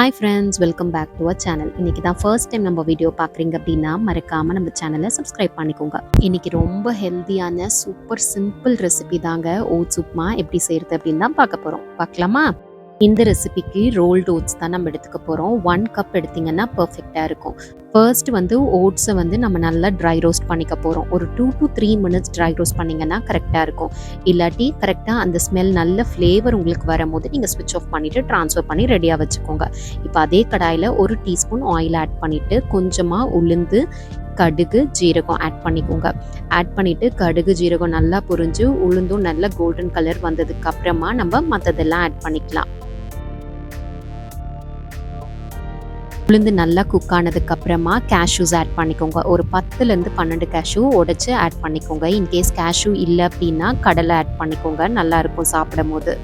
Hi friends, welcome back to our channel. இன்னைக்கு தான் first time நம்ம வீடியோ பார்க்குறீங்க அப்படின்னா மறக்காமல் நம்ம சேனலை சப்ஸ்கிரைப் பண்ணிக்கோங்க. இன்னைக்கு ரொம்ப ஹெல்த்தியான சூப்பர் சிம்பிள் ரெசிபி தாங்க ஓட்ஸ் உப்மா எப்படி செய்கிறது அப்படின்னு தான் பார்க்க போகிறோம். பார்க்கலாமா? இந்த ரெசிபிக்கு ரோல்டு ஓட்ஸ் தான் நம்ம எடுத்துக்க போகிறோம். 1 கப் எடுத்திங்கன்னா பர்ஃபெக்டாக இருக்கும். ஃபர்ஸ்ட் ஓட்ஸை நம்ம நல்லா ட்ரை ரோஸ்ட் பண்ணிக்க போகிறோம். ஒரு 2 to 3 மினிட்ஸ் ட்ரை ரோஸ்ட் பண்ணிங்கன்னா கரெக்டாக இருக்கும். இல்லாட்டி கரெக்டாக அந்த ஸ்மெல் நல்ல ஃப்ளேவர் உங்களுக்கு வரும்போது நீங்கள் ஸ்விட்ச் ஆஃப் பண்ணிவிட்டு ட்ரான்ஸ்ஃபர் பண்ணி ரெடியாக வச்சுக்கோங்க. இப்போ அதே கடாயில் 1 டீஸ்பூன் ஆயில் ஆட் பண்ணிவிட்டு கொஞ்சமாக உளுந்து, கடுகு, ஜீரகம் ஆட் பண்ணிக்கோங்க. ஆட் பண்ணிவிட்டு கடுகு, ஜீரகம் நல்லா பொரிஞ்சு உளுந்தும் நல்லா கோல்டன் கலர் வந்ததுக்கு அப்புறமா நம்ம மற்றதெல்லாம் ஆட் பண்ணிக்கலாம். உளுந்து நல்லா குக் ஆனதுக்கு அப்புறமா கேஷ்யூஸ் ஆட் பண்ணிக்கோங்க. ஒரு 10லேருந்து 12 கேஷ்யூ உடைச்சு ஆட் பண்ணிக்கோங்க. இன்கேஸ் கேஷ்யூ இல்லை அப்படின்னா கடலை ஆட் பண்ணிக்கோங்க, நல்லா இருக்கும் சாப்பிடும் போது.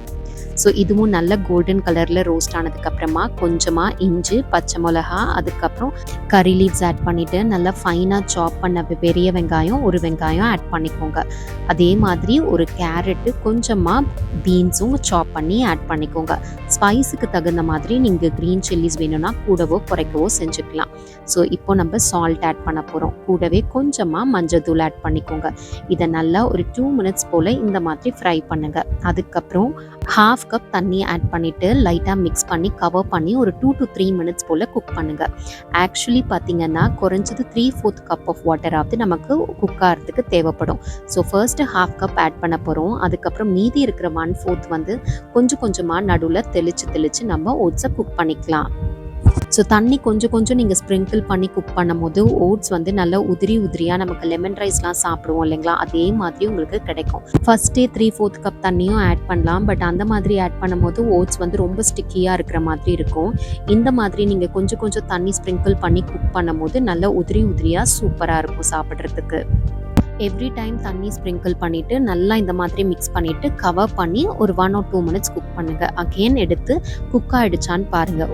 ஸோ இதுவும் நல்ல கோல்டன் கலரில் ரோஸ்ட் ஆனதுக்கப்புறமா கொஞ்சமாக இஞ்சி, பச்சை மிளகா, அதுக்கப்புறம் கறி லீவ்ஸ் ஆட் பண்ணிவிட்டு நல்லா ஃபைனாக சாப் பண்ண பெரிய வெங்காயம், ஒரு வெங்காயம் ஆட் பண்ணிக்கோங்க. அதே மாதிரி ஒரு கேரட்டு, கொஞ்சமாக பீன்ஸும் சாப் பண்ணி ஆட் பண்ணிக்கோங்க. ஸ்பைஸுக்கு தகுந்த மாதிரி நீங்கள் க்ரீன் சில்லிஸ் வேணும்னா கூடவோ குறைக்கவோ செஞ்சுக்கலாம். ஸோ இப்போ நம்ம சால்ட் ஆட் பண்ண போகிறோம். கூடவே கொஞ்சமாக மஞ்சள் ஆட் பண்ணிக்கோங்க. இதை நல்லா ஒரு 2 மினிட்ஸ் போல் இந்த மாதிரி ஃப்ரை பண்ணுங்கள். அதுக்கப்புறம் 1/2 கப் தண்ணி ஆட் பண்ணிவிட்டு லைட்டாக மிக்ஸ் பண்ணி கவர் பண்ணி ஒரு 2 to 3 மினிட்ஸ் போல் குக் பண்ணுங்கள். ஆக்சுவலி பார்த்தீங்கன்னா குறைஞ்சது 3/4 கப் ஆஃப் வாட்டராவது நமக்கு குக் ஆகிறதுக்கு தேவைப்படும். ஸோ ஃபர்ஸ்ட்டு 1/2 கப் ஆட் பண்ண போகிறோம். அதுக்கப்புறம் மீதி இருக்கிற 1/4 கொஞ்சம் கொஞ்சமாக நடுவில் தெளித்து நம்ம ஓட்ஸை குக் பண்ணிக்கலாம். ஸோ தண்ணி கொஞ்சம் நீங்கள் ஸ்ப்ரிங்கிள் பண்ணி குக் பண்ணும் போது ஓட்ஸ் நல்லா உதிரியாக நமக்கு லெமன் ரைஸ்லாம் சாப்பிடுவோம் இல்லைங்களா, அதே மாதிரி உங்களுக்கு கிடைக்கும். ஃபர்ஸ்டே 3/4 கப் தண்ணியும் ஆட் பண்ணலாம். பட் அந்த மாதிரி ஆட் பண்ணும்போது ஓட்ஸ் ரொம்ப ஸ்டிக்கியாக இருக்கிற மாதிரி இருக்கும். இந்த மாதிரி நீங்கள் கொஞ்சம் தண்ணி ஸ்ப்ரிங்கிள் பண்ணி குக் பண்ணும் போது நல்லா உதிரியாக சூப்பராக இருக்கும் சாப்பிட்றதுக்கு. எவ்ரி டைம் தண்ணி ஸ்ப்ரிங்கிள் பண்ணிவிட்டு நல்லா இந்த மாதிரி மிக்ஸ் பண்ணிவிட்டு கவர் பண்ணி ஒரு 1 or 2 மினிட்ஸ் குக் பண்ணுங்கள். அகெயின் எடுத்து குக் ஆகிடுச்சான்னு பாருங்கள்.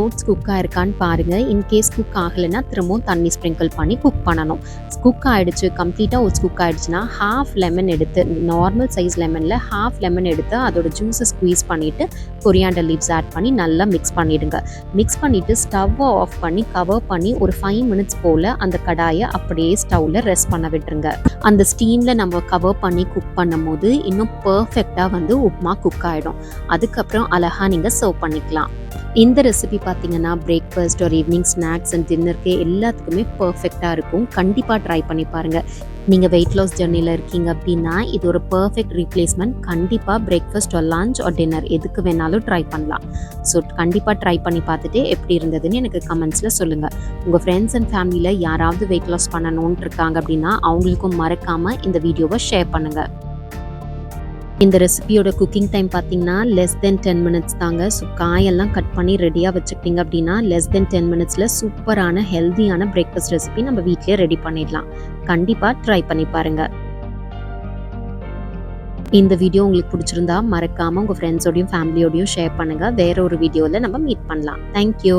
ஓட்ஸ் குக் ஆகிருக்கான்னு பாருங்கள். இன்கேஸ் குக் ஆகலைன்னா திரும்பவும் தண்ணி ஸ்ப்ரிங்கிள் பண்ணி குக் பண்ணணும். குக் ஆகிடுச்சு, கம்ப்ளீட்டாக ஓட்ஸ் குக் ஆகிடுச்சுன்னா 1/2 லெமன் எடுத்து, நார்மல் சைஸ் லெமனில் 1/2 லெமன் எடுத்து அதோட ஜூஸை ஸ்குவீஸ் பண்ணிவிட்டு கொரியாண்டர் லீவ்ஸ் ஆட் பண்ணி நல்லா மிக்ஸ் பண்ணிவிடுங்க. மிக்ஸ் பண்ணிவிட்டு ஸ்டவ்வை ஆஃப் பண்ணி கவர் பண்ணி ஒரு 5 மினிட்ஸ் போல் அந்த கடாயை அப்படியே ஸ்டவ்வில் ரெஸ்ட் பண்ண விட்டுருங்க. அந்த ஸ்டீமில் நம்ம கவர் பண்ணி குக் பண்ணும் போது இன்னும் பர்ஃபெக்டாக உப்மா குக் ஆகிடும். அதுக்கப்புறம் அழகாக நீங்கள் சர்வ் பண்ணிக்கலாம். இந்த ரெசிபி பார்த்தீங்கன்னா பிரேக்ஃபாஸ்ட் ஒரு ஈவினிங் ஸ்நாக்ஸ் அண்ட் டின்னருக்கு எல்லாத்துக்குமே பர்ஃபெக்டாக இருக்கும். கண்டிப்பாக ட்ரை பண்ணி பாருங்கள். நீங்கள் வெயிட் லாஸ் ஜர்னியில் இருக்கீங்க அப்படின்னா இது ஒரு பர்ஃபெக்ட் ரீப்ளேஸ்மெண்ட். கண்டிப்பாக பிரேக்ஃபாஸ்ட் ஒரு லஞ்ச் ஒரு டின்னர் எதுக்கு வேணாலும் ட்ரை பண்ணலாம். ஸோ கண்டிப்பாக ட்ரை பண்ணி பார்த்துட்டு எப்படி இருந்ததுன்னு எனக்கு கமெண்ட்ஸில் சொல்லுங்கள். உங்கள் ஃப்ரெண்ட்ஸ் அண்ட் ஃபேமிலியில் யாராவது வெயிட் லாஸ் பண்ணணும்னு இருக்காங்க அப்படின்னா அவங்களுக்கும் மறக்காமல் இந்த வீடியோவை ஷேர் பண்ணுங்கள். இந்த ரெசிபியோட குக்கிங் டைம் பார்த்தீங்கன்னா லெஸ் தென் 10 மினிட்ஸ் தாங்க. ஸோ காயெல்லாம் கட் பண்ணி ரெடியாக வச்சுக்கிட்டிங்க அப்படின்னா லெஸ் தென் 10 மினிட்ஸில் சூப்பரான ஹெல்த்தியான பிரேக்ஃபாஸ்ட் ரெசிபி நம்ம வீட்டிலே ரெடி பண்ணிடலாம். கண்டிப்பாக ட்ரை பண்ணி பாருங்கள். இந்த வீடியோ உங்களுக்கு பிடிச்சிருந்தா மறக்காமல் உங்கள் ஃப்ரெண்ட்ஸோடையும் ஃபேமிலியோடையும் ஷேர் பண்ணுங்கள். வேற ஒரு வீடியோவில் நம்ம மீட் பண்ணலாம். தேங்க்யூ.